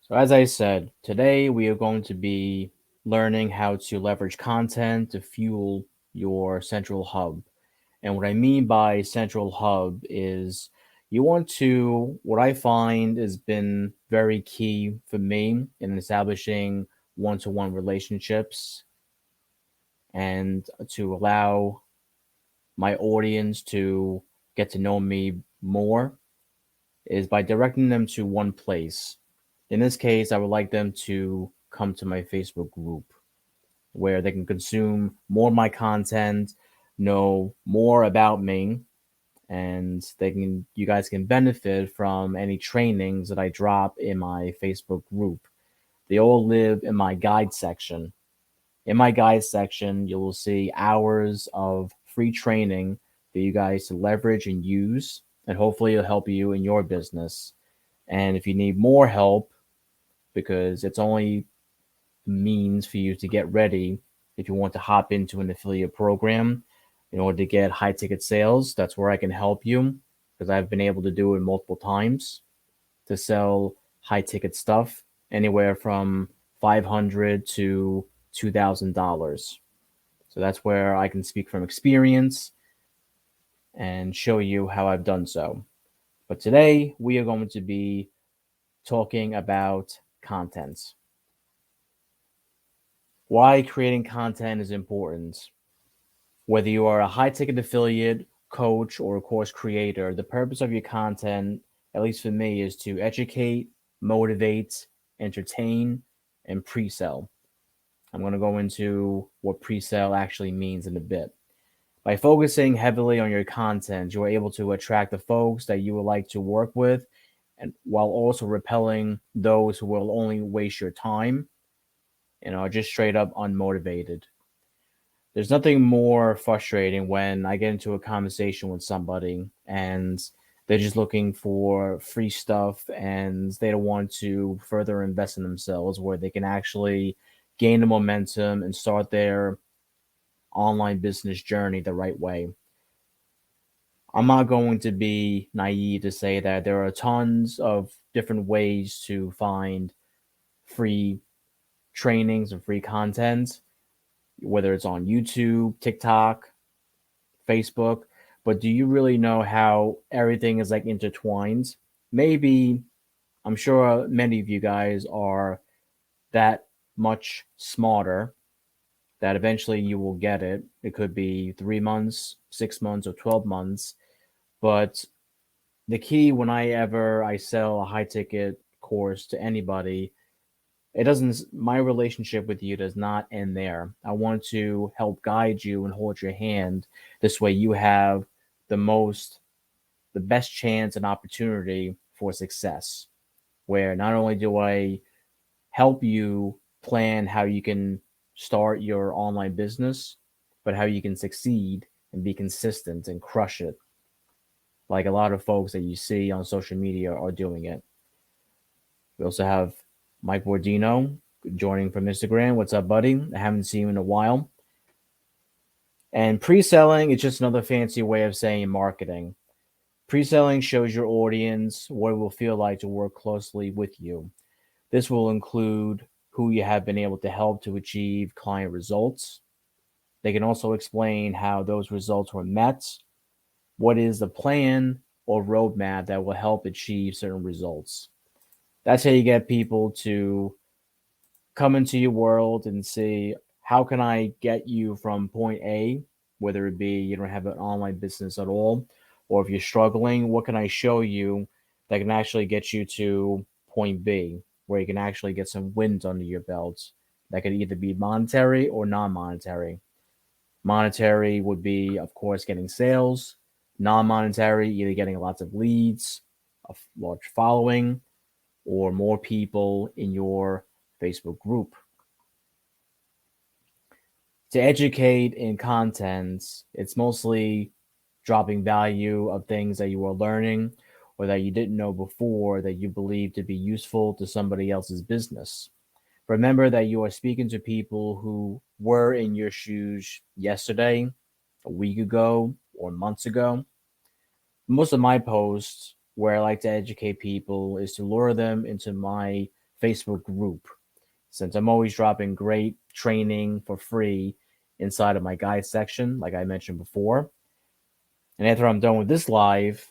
So, as I said, today we are going to be learning how to leverage content to fuel your central hub. And what I mean by central hub is you want to, what I find has been very key for me in establishing one to one relationships and to allow my audience to get to know me more is by directing them to one place. In this case, I would like them to come to my Facebook group where they can consume more of my content, know more about me, and you guys can benefit from any trainings that I drop in my Facebook group. They all live in my guide section. In my guide section, you will see hours of free training for you guys to leverage and use, and hopefully it'll help you in your business. And if you need more help, because it's only means for you to get ready if you want to hop into an affiliate program in order to get high ticket sales. That's where I can help you because I've been able to do it multiple times to sell high ticket stuff anywhere from 500 to $2,000. So that's where I can speak from experience and show you how I've done so. But today we are going to be talking about content. Why creating content is important. Whether you are a high ticket affiliate, coach, or a course creator, the purpose of your content, at least for me, is to educate, motivate, entertain, and pre sell. I'm going to go into what pre sale actually means in a bit. By focusing heavily on your content, you are able to attract the folks that you would like to work with, and while also repelling those who will only waste your time and are just straight up unmotivated. There's nothing more frustrating when I get into a conversation with somebody and they're just looking for free stuff and they don't want to further invest in themselves where they can actually gain the momentum and start their online business journey the right way. I'm not going to be naive to say that there are tons of different ways to find free trainings and free content, whether it's on YouTube, TikTok, Facebook, but do you really know how everything is like intertwined? Maybe I'm sure many of you guys are that much smarter that eventually you will get it. It could be 3 months, 6 months, or 12 months. But the key when I sell a high ticket course to anybody, it doesn't my relationship with you does not end there. I want to help guide you and hold your hand. This way you have the most the best chance and opportunity for success, where not only do I help you plan how you can start your online business, but how you can succeed and be consistent and crush it, like a lot of folks that you see on social media are doing it. We also have Mike Bordino joining from Instagram. What's up, buddy? I haven't seen you in a while. And pre selling is just another fancy way of saying marketing. Pre selling shows your audience what it will feel like to work closely with you. This will include who you have been able to help to achieve client results. They can also explain how those results were met, what is the plan or roadmap that will help achieve certain results. That's how you get people to come into your world and see how can I get you from point A, whether it be you don't have an online business at all, or if you're struggling, what can I show you that can actually get you to point B, where you can actually get some wins under your belt. That could either be monetary or non-monetary. Monetary would be, of course, getting sales. Non-monetary, either getting lots of leads, a large following, or more people in your Facebook group. To educate in content, it's mostly dropping value of things that you are learning or that you didn't know before that you believe to be useful to somebody else's business. Remember that you are speaking to people who were in your shoes yesterday, a week ago, or months ago. Most of my posts where I like to educate people is to lure them into my Facebook group, since I'm always dropping great training for free inside of my guide section, like I mentioned before. And after I'm done with this live,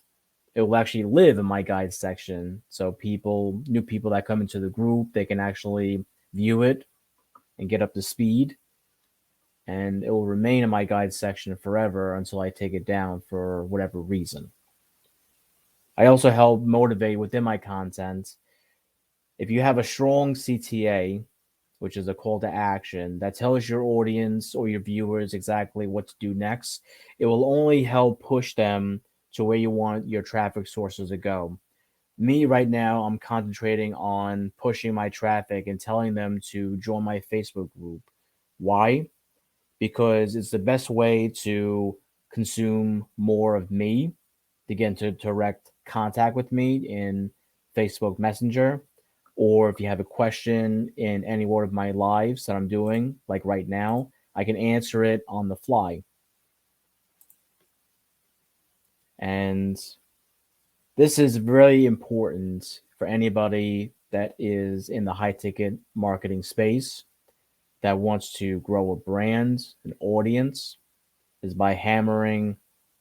it will actually live in my guide section. So new people that come into the group, they can actually view it and get up to speed. And it will remain in my guide section forever until I take it down for whatever reason. I also help motivate within my content. If you have a strong CTA, which is a call to action that tells your audience or your viewers exactly what to do next, it will only help push them to where you want your traffic sources to go. Me right now, I'm concentrating on pushing my traffic and telling them to join my Facebook group. Why? Because it's the best way to consume more of me, to get into direct contact with me in Facebook Messenger. Or if you have a question in any one of my lives that I'm doing, like right now, I can answer it on the fly. And this is really important for anybody that is in the high ticket marketing space that wants to grow a brand, an audience, is by hammering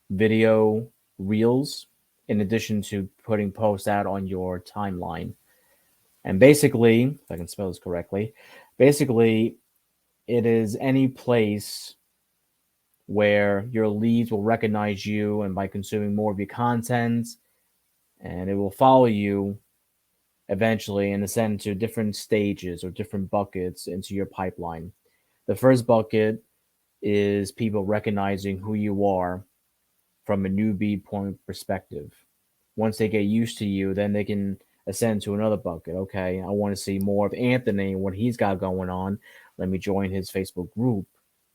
video reels in addition to putting posts out on your timeline. And basically, if I can spell this correctly, basically, it is any place where your leads will recognize you and by consuming more of your content, and it will follow you eventually and ascend to different stages or different buckets into your pipeline. The first bucket is people recognizing who you are from a newbie point perspective. Once they get used to you, then they can ascend to another bucket. Okay, I want to see more of Anthony and what he's got going on. Let me join his Facebook group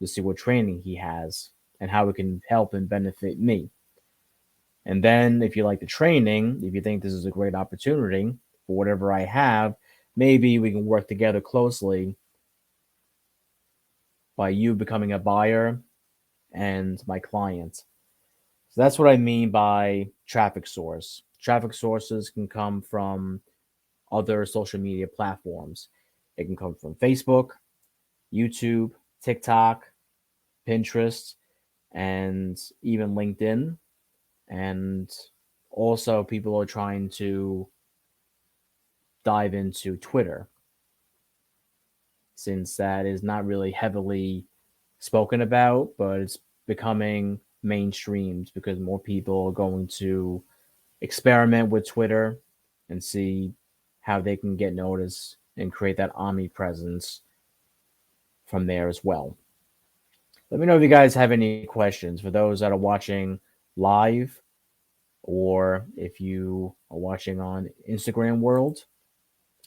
to see what training he has and how it can help and benefit me. And then, if you like the training, if you think this is a great opportunity for whatever I have, maybe we can work together closely by you becoming a buyer and my client. So that's what I mean by traffic source. Traffic sources can come from other social media platforms. It can come from Facebook, YouTube, TikTok, Pinterest, and even LinkedIn. And also, people are trying to dive into Twitter since that is not really heavily spoken about, but it's becoming mainstreamed because more people are going to experiment with Twitter and see how they can get noticed and create that omnipresence from there as well. Let me know if you guys have any questions for those that are watching live or if you are watching on Instagram World.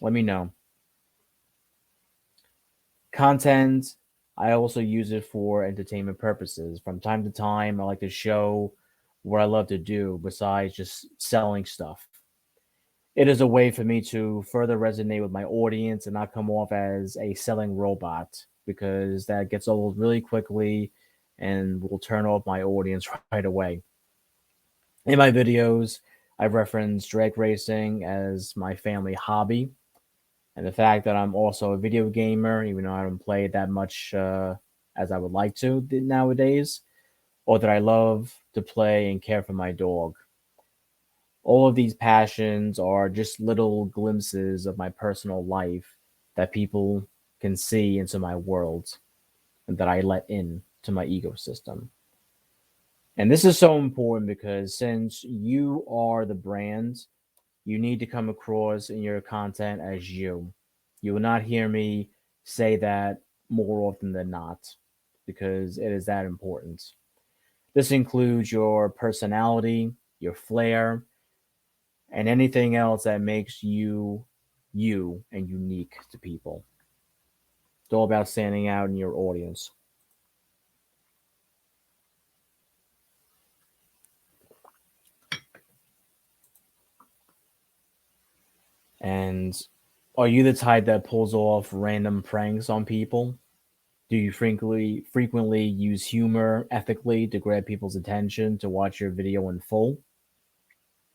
Let me know. Content, I also use it for entertainment purposes. From time to time, I like to show what I love to do besides just selling stuff. It is a way for me to further resonate with my audience and not come off as a selling robot because that gets old really quickly and will turn off my audience right away. In my videos, I reference drag racing as my family hobby and the fact that I'm also a video gamer, even though I don't play it that much as I would like to nowadays, or that I love to play and care for my dog. All of these passions are just little glimpses of my personal life that people can see into my world and that I let in to my ecosystem. And this is so important because since you are the brand, you need to come across in your content as you. You will not hear me say that more often than not because it is that important. This includes your personality, your flair, and anything else that makes you you and unique to people. It's all about standing out in your audience. And are you the type that pulls off random pranks on people? Do you frequently use humor ethically to grab people's attention to watch your video in full?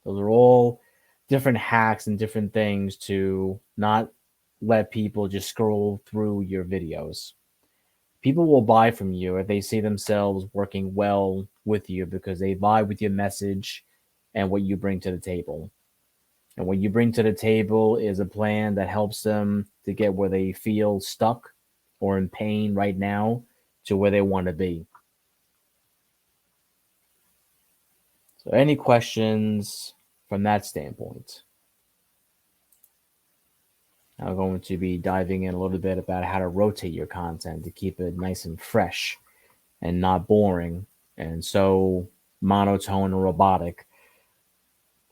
Those are all different hacks and different things to not let people just scroll through your videos. People will buy from you if they see themselves working well with you because they buy with your message and what you bring to the table. And what you bring to the table is a plan that helps them to get where they feel stuck or in pain right now to where they want to be. So, any questions from that standpoint? I'm going to be diving in a little bit about how to rotate your content to keep it nice and fresh and not boring and so monotone and robotic.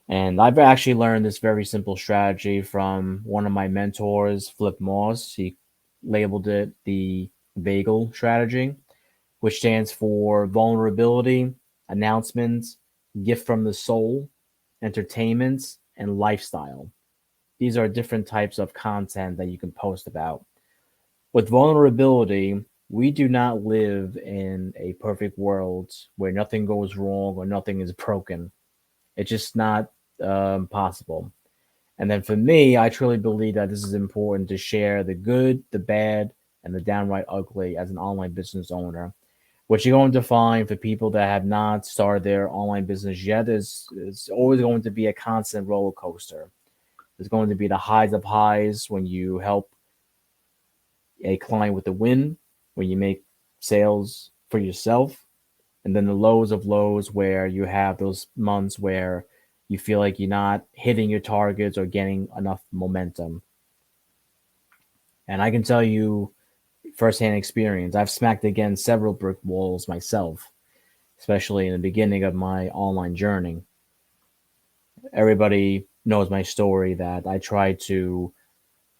And I've actually learned this very simple strategy from one of my mentors, Flip Moss. He labeled it the Bagel strategy, which stands for vulnerability, announcements, gift from the soul, entertainment, and lifestyle. These are different types of content that you can post about. With vulnerability, we do not live in a perfect world where nothing goes wrong or nothing is broken. It's just not possible. And then for me, I truly believe that this is important to share the good, the bad, and the downright ugly as an online business owner. What you're going to find for people that have not started their online business yet is always going to be a constant roller coaster. There's going to be the highs of highs when you help a client with a win, when you make sales for yourself, and then the lows of lows where you have those months where you feel like you're not hitting your targets or getting enough momentum. And I can tell you firsthand experience, I've smacked against several brick walls myself, especially in the beginning of my online journey. Everybody knows my story that I tried to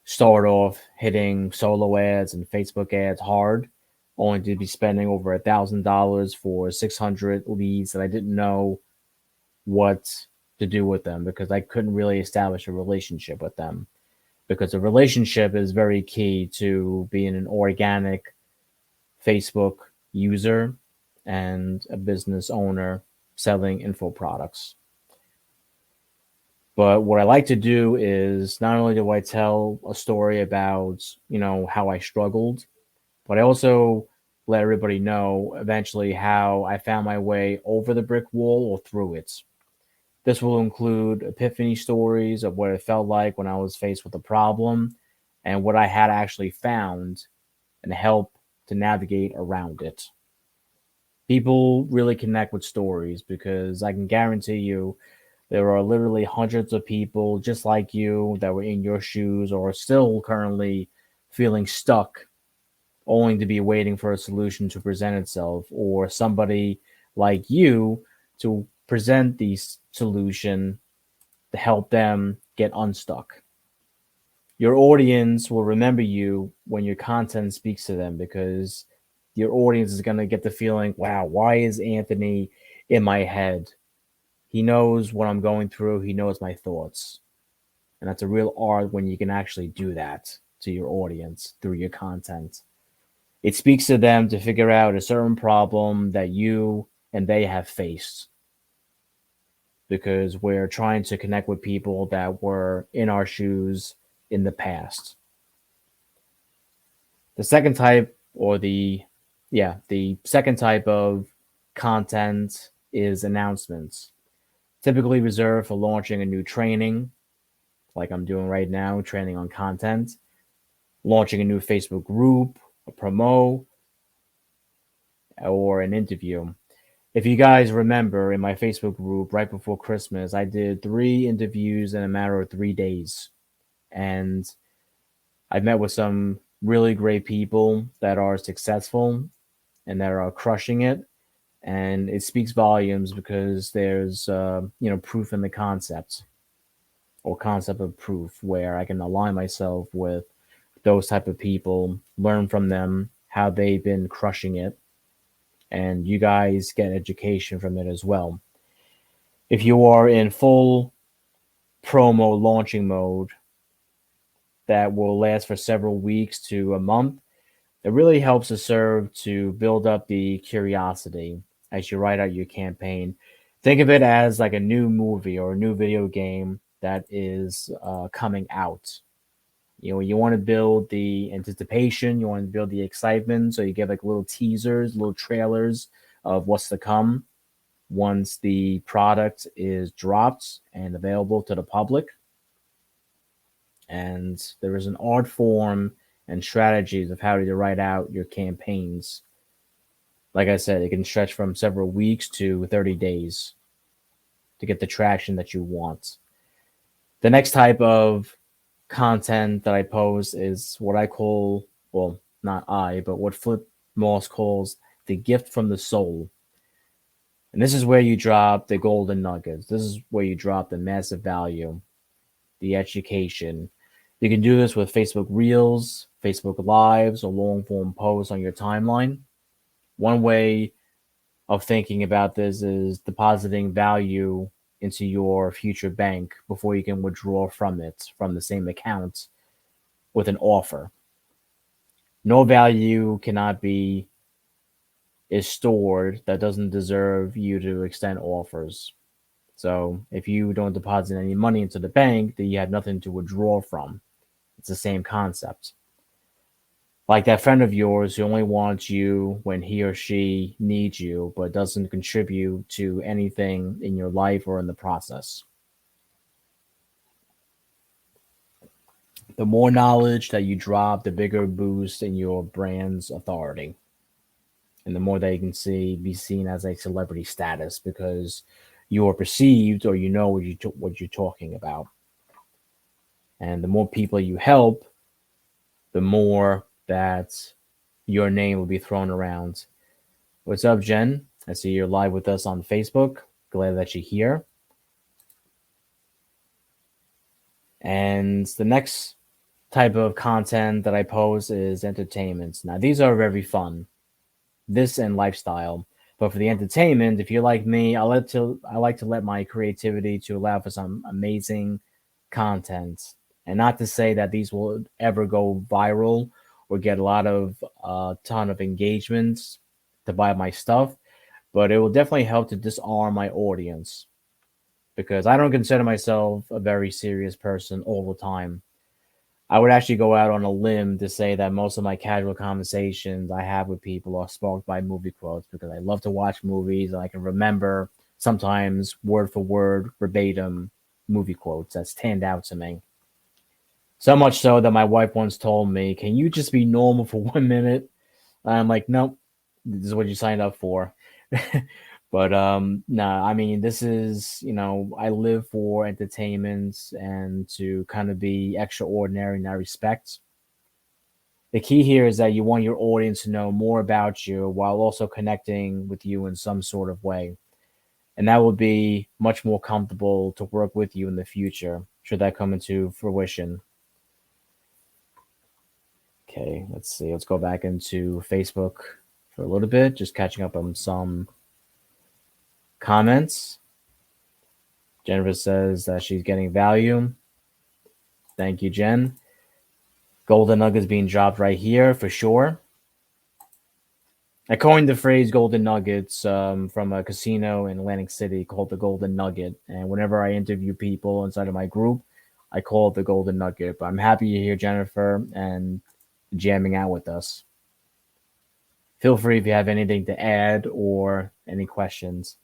start off hitting solo ads and Facebook ads hard, only to be spending over $1,000 for 600 leads that I didn't know what to do with them because I couldn't really establish a relationship with them. Because a relationship is very key to being an organic Facebook user and a business owner selling info products. But what I like to do is not only do I tell a story about, how I struggled, but I also let everybody know eventually how I found my way over the brick wall or through it. This will include epiphany stories of what it felt like when I was faced with a problem and what I had actually found and help to navigate around it. People really connect with stories because I can guarantee you there are literally hundreds of people just like you that were in your shoes or are still currently feeling stuck, only to be waiting for a solution to present itself, or somebody like you to present the solution to help them get unstuck. Your audience will remember you when your content speaks to them because your audience is going to get the feeling, wow, why is Anthony in my head? He knows what I'm going through, he knows my thoughts. And that's a real art when you can actually do that to your audience through your content. It speaks to them to figure out a certain problem that you and they have faced because we're trying to connect with people that were in our shoes in the past. The second type, or the second type of content is announcements, typically reserved for launching a new training, like I'm doing right now, training on content, launching a new Facebook group, a promo, or an interview. If you guys remember in my Facebook group right before Christmas, I did 3 interviews in a matter of 3 days. And I've met with some really great people that are successful and that are crushing it. And it speaks volumes because there's, proof in the concept or concept of proof where I can align myself with those type of people, learn from them how they've been crushing it, and you guys get education from it as well. If you are in full promo launching mode that will last for several weeks to a month, it really helps to serve to build up the curiosity as you write out your campaign. Think of it as like a new movie or a new video game that is coming out. You want to build the anticipation, you want to build the excitement, so you give like little teasers, little trailers of what's to come once the product is dropped and available to the public. And there is an art form and strategies of how to write out your campaigns. Like I said, it can stretch from several weeks to 30 days to get the traction that you want. The next type of content that I post is what I call, well, not I, but what Flip Moss calls the gift from the soul. And this is where you drop the golden nuggets. This is where you drop the massive value, the education. You can do this with Facebook Reels, Facebook Lives, or long form posts on your timeline. One way of thinking about this is depositing value into your future bank before you can withdraw from it from the same account with an offer. No value cannot be is stored that doesn't deserve you to extend offers. So if you don't deposit any money into the bank, then you have nothing to withdraw from. It's the same concept. Like that friend of yours who only wants you when he or she needs you, but doesn't contribute to anything in your life or in the process. The more knowledge that you drop, the bigger boost in your brand's authority. And the more that you can be seen as a celebrity status because you are perceived or you know what you're talking about. And the more people you help, the more that your name will be thrown around. What's up, Jen? I see you're live with us on Facebook. Glad that you're here. And the next type of content that I post is entertainment. Now, these are very fun. This and lifestyle. But for the entertainment, if you're like me, I like to let my creativity to allow for some amazing content. And not to say that these will ever go viral or get a lot of ton of engagements to buy my stuff, but it will definitely help to disarm my audience because I don't consider myself a very serious person all the time. I would actually go out on a limb to say that most of my casual conversations I have with people are sparked by movie quotes because I love to watch movies and I can remember sometimes word for word, verbatim movie quotes that stand out to me. So much so that my wife once told me, "Can you just be normal for 1 minute?" I'm like, "Nope, this is what you signed up for." But nah, I mean, this is, I live for entertainment and to kind of be extraordinary in that respect. The key here is that you want your audience to know more about you while also connecting with you in some sort of way. And that will be much more comfortable to work with you in the future, should that come into fruition. Okay, let's see. Let's go back into Facebook for a little bit, just catching up on some comments. Jennifer says that she's getting value. Thank you, Jen. Golden nuggets being dropped right here for sure. I coined the phrase golden nuggets from a casino in Atlantic City called the Golden Nugget. And whenever I interview people inside of my group, I call it the Golden Nugget. But I'm happy you're here, Jennifer, and jamming out with us. Feel free if you have anything to add or any questions.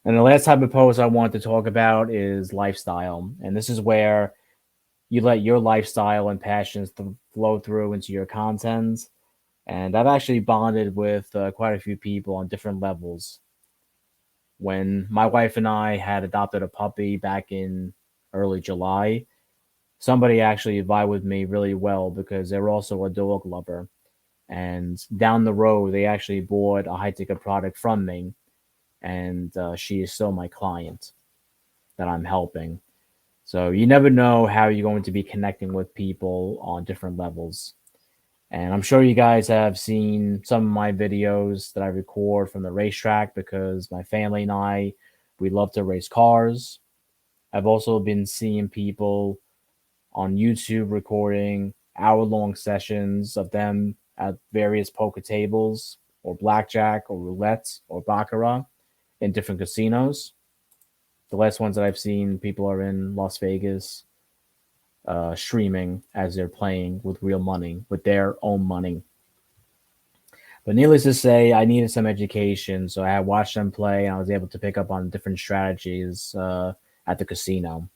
And the last type of post I want to talk about is lifestyle. And this is where you let your lifestyle and passions flow through into your content. And I've actually bonded with quite a few people on different levels. When my wife and I had adopted a puppy back in early July, somebody actually vibed with me really well because they're also a dog lover. And down the road, they actually bought a high ticket product from me. And she is still my client that I'm helping. So you never know how you're going to be connecting with people on different levels. And I'm sure you guys have seen some of my videos that I record from the racetrack because my family and I, we love to race cars. I've also been seeing people on YouTube recording hour-long sessions of them at various poker tables or blackjack or roulette or baccarat in different casinos. The last ones that I've seen, people are in Las Vegas, streaming as they're playing with real money, with their own money. But needless to say, I needed some education, so I watched them play, and I was able to pick up on different strategies at the casino.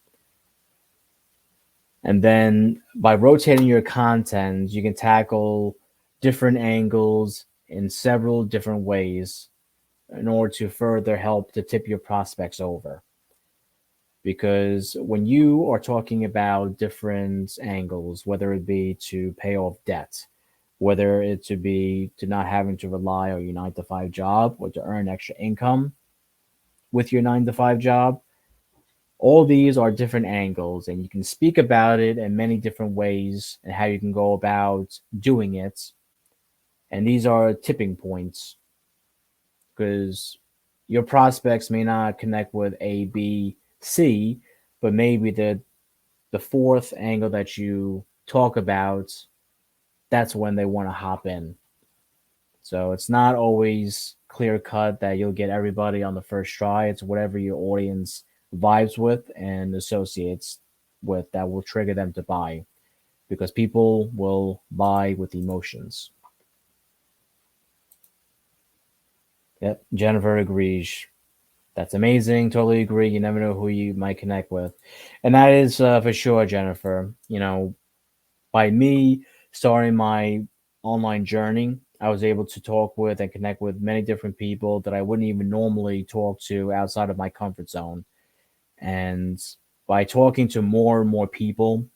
And then by rotating your content, you can tackle different angles in several different ways in order to further help to tip your prospects over. Because when you are talking about different angles, whether it be to pay off debt, whether it to be to not having to rely on your 9 to 5 job or to earn extra income with your 9 to 5 job, all these are different angles, and you can speak about it in many different ways and how you can go about doing it. And these are tipping points because your prospects may not connect with A, B, C, but maybe the fourth angle that you talk about, that's when they want to hop in. So it's not always clear cut that you'll get everybody on the first try. It's whatever your audience vibes with and associates with that will trigger them to buy because people will buy with emotions. Yep, Jennifer agrees. That's amazing. Totally agree. You never know who you might connect with. And that is for sure, Jennifer. By me starting my online journey, I was able to talk with and connect with many different people that I wouldn't even normally talk to outside of my comfort zone. And by talking to more and more people,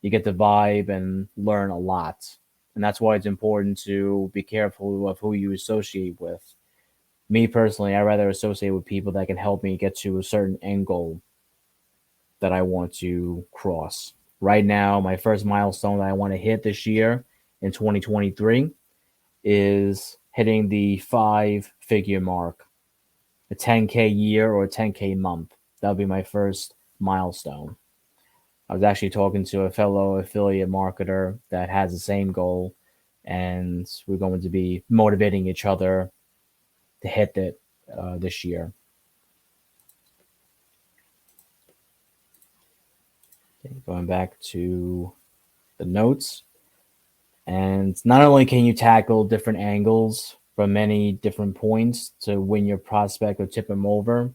you get the vibe and learn a lot. And that's why it's important to be careful of who you associate with. Me personally, I rather associate with people that can help me get to a certain end goal that I want to cross. Right now, my first milestone that I want to hit this year in 2023 is hitting the 5 figure mark, a 10K year or a 10K month. That'll be my first milestone. I was actually talking to a fellow affiliate marketer that has the same goal, and we're going to be motivating each other to hit it this year. Okay, going back to the notes. And not only can you tackle different angles from many different points to win your prospect or tip them over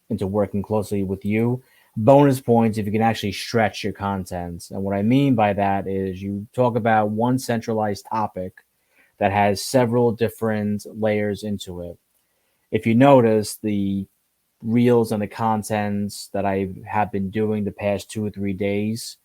into working closely with you, bonus points if you can actually stretch your content. And what I mean by that is you talk about one centralized topic that has several different layers into it. If you notice, the reels and the contents that I have been doing the past 2 or 3 days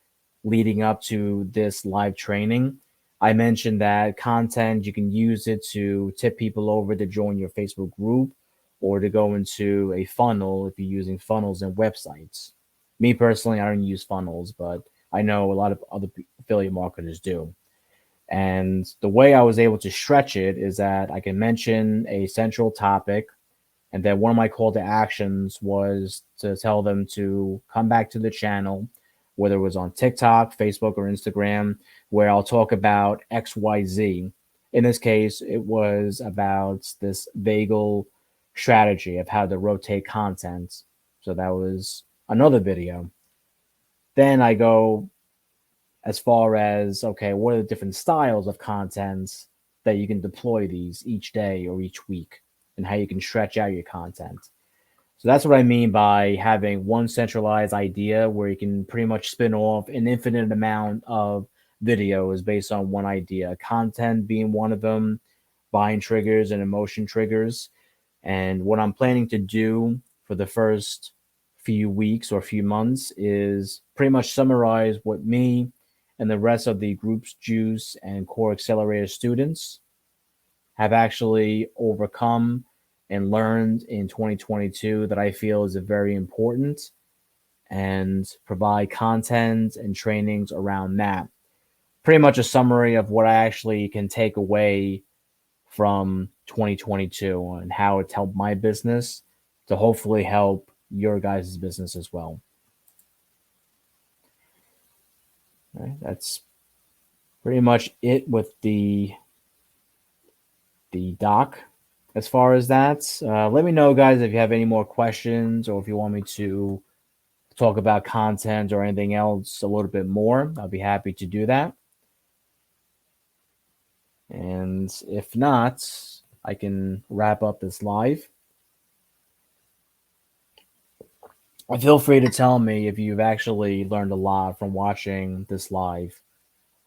leading up to this live training, I mentioned that content you can use it to tip people over to join your Facebook group or to go into a funnel if you're using funnels and websites. Me personally, I don't use funnels, but I know a lot of other affiliate marketers do. And the way I was able to stretch it is that I can mention a central topic, and then one of my call to actions was to tell them to come back to the channel, whether it was on TikTok, Facebook, or Instagram, where I'll talk about XYZ. In this case, it was about this vagal strategy of how to rotate content. So that was another video. Then I go as far as, okay, what are the different styles of content that you can deploy these each day or each week and how you can stretch out your content. So that's what I mean by having one centralized idea where you can pretty much spin off an infinite amount of videos based on one idea, content being one of them, buying triggers and emotion triggers. And what I'm planning to do for the first few weeks or few months is pretty much summarize what me and the rest of the group's juice and core accelerator students have actually overcome and learned in 2022 that I feel is very important, and provide content and trainings around that. Pretty much a summary of what I actually can take away from 2022 and how it's helped my business to hopefully help your guys' business as well. All right, that's pretty much it with the doc as far as that. Let me know, guys, if you have any more questions or if you want me to talk about content or anything else a little bit more, I'll be happy to do that. And if not, I can wrap up this live. Feel free to tell me if you've actually learned a lot from watching this live,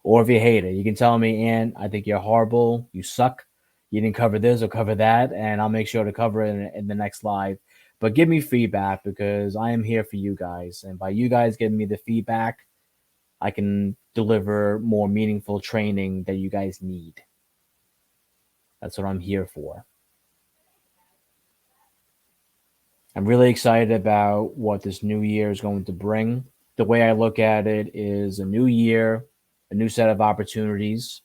or if you hate it. You can tell me, and I think you're horrible, you suck, you didn't cover this or cover that, and I'll make sure to cover it in the next live. But give me feedback because I am here for you guys. And by you guys giving me the feedback, I can deliver more meaningful training that you guys need. That's what I'm here for. I'm really excited about what this new year is going to bring. The way I look at it is a new year, a new set of opportunities.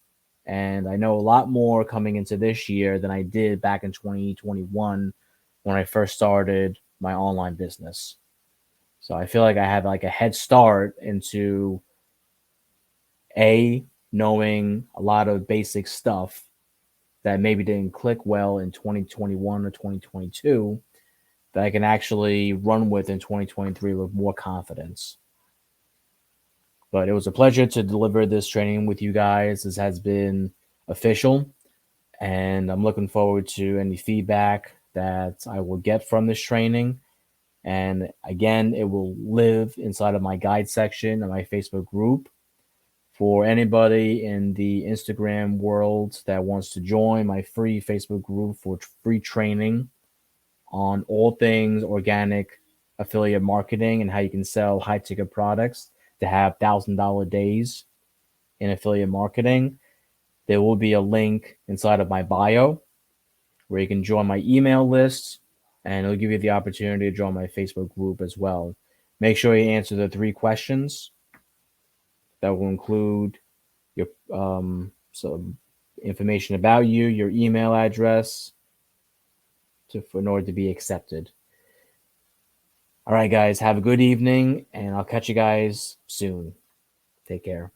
And I know a lot more coming into this year than I did back in 2021 when I first started my online business. So I feel like I have like a head start into knowing a lot of basic stuff that maybe didn't click well in 2021 or 2022 that I can actually run with in 2023 with more confidence. But it was a pleasure to deliver this training with you guys. This has been official, and I'm looking forward to any feedback that I will get from this training. And again, it will live inside of my guide section of my Facebook group. For anybody in the Instagram world that wants to join my free Facebook group for free training on all things organic affiliate marketing and how you can sell high ticket products to have $1,000 days in affiliate marketing, there will be a link inside of my bio where you can join my email list, and it'll give you the opportunity to join my Facebook group as well. Make sure you answer the 3 questions that will include your some information about you, your email address, in order to be accepted. All right, guys, have a good evening, and I'll catch you guys soon. Take care.